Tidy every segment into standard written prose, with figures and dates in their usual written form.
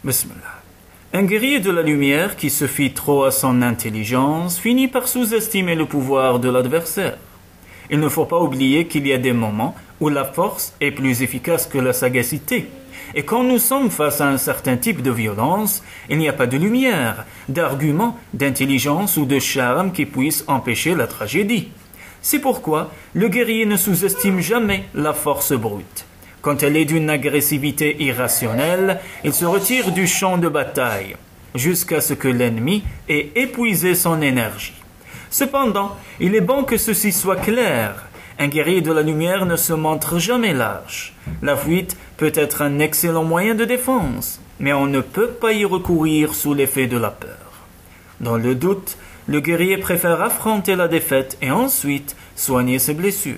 Bismillah. Un guerrier de la lumière qui se fie trop à son intelligence finit par sous-estimer le pouvoir de l'adversaire. Il ne faut pas oublier qu'il y a des moments où la force est plus efficace que la sagacité. Et quand nous sommes face à un certain type de violence, il n'y a pas de lumière, d'argument, d'intelligence ou de charme qui puisse empêcher la tragédie. C'est pourquoi le guerrier ne sous-estime jamais la force brute. Quand elle est d'une agressivité irrationnelle, il se retire du champ de bataille, jusqu'à ce que l'ennemi ait épuisé son énergie. Cependant, il est bon que ceci soit clair. Un guerrier de la lumière ne se montre jamais lâche. La fuite peut être un excellent moyen de défense, mais on ne peut pas y recourir sous l'effet de la peur. Dans le doute, le guerrier préfère affronter la défaite et ensuite soigner ses blessures.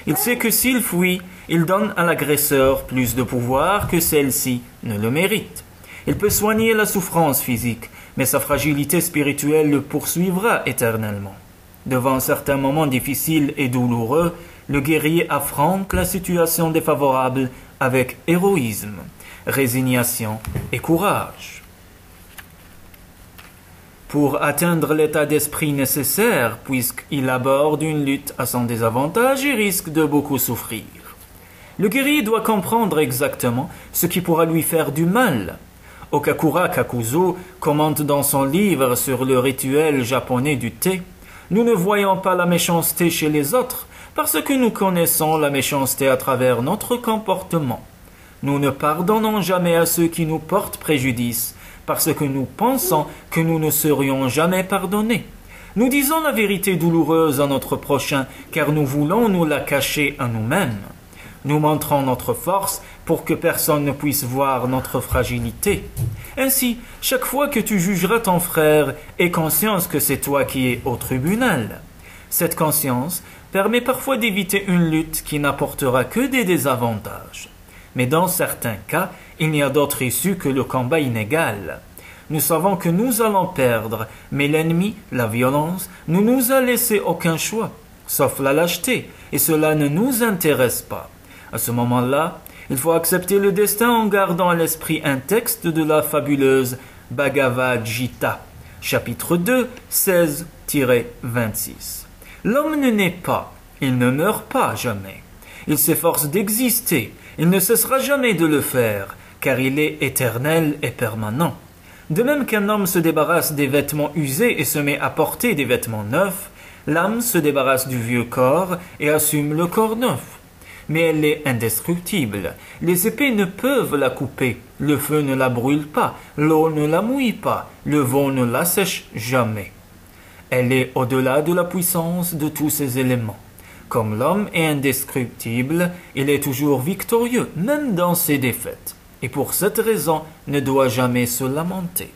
Il sait que s'il fuit, il donne à l'agresseur plus de pouvoir que celle-ci ne le mérite. Il peut soigner la souffrance physique, mais sa fragilité spirituelle le poursuivra éternellement. Devant certains moments difficiles et douloureux, le guerrier affronte la situation défavorable avec héroïsme, résignation et courage. Pour atteindre l'état d'esprit nécessaire, puisqu'il aborde une lutte à son désavantage et risque de beaucoup souffrir. Le guerrier doit comprendre exactement ce qui pourra lui faire du mal. Okakura Kakuzu commente dans son livre sur le rituel japonais du thé: nous ne voyons pas la méchanceté chez les autres parce que nous connaissons la méchanceté à travers notre comportement. Nous ne pardonnons jamais à ceux qui nous portent préjudice parce que nous pensons que nous ne serions jamais pardonnés. Nous disons la vérité douloureuse à notre prochain car nous voulons nous la cacher à nous-mêmes. Nous montrons notre force pour que personne ne puisse voir notre fragilité. Ainsi, chaque fois que tu jugeras ton frère, aie conscience que c'est toi qui es au tribunal. Cette conscience permet parfois d'éviter une lutte qui n'apportera que des désavantages. Mais dans certains cas, il n'y a d'autre issue que le combat inégal. Nous savons que nous allons perdre, mais l'ennemi, la violence, ne nous a laissé aucun choix, sauf la lâcheté, et cela ne nous intéresse pas. À ce moment-là, il faut accepter le destin en gardant à l'esprit un texte de la fabuleuse Bhagavad Gita, chapitre 2, 16-26. L'homme ne naît pas, il ne meurt pas jamais. Il s'efforce d'exister, il ne cessera jamais de le faire, car il est éternel et permanent. De même qu'un homme se débarrasse des vêtements usés et se met à porter des vêtements neufs, l'âme se débarrasse du vieux corps et assume le corps neuf. Mais elle est indestructible. Les épées ne peuvent la couper, le feu ne la brûle pas, l'eau ne la mouille pas, le vent ne la sèche jamais. Elle est au-delà de la puissance de tous ces éléments. Comme l'homme est indestructible, il est toujours victorieux, même dans ses défaites, et pour cette raison ne doit jamais se lamenter.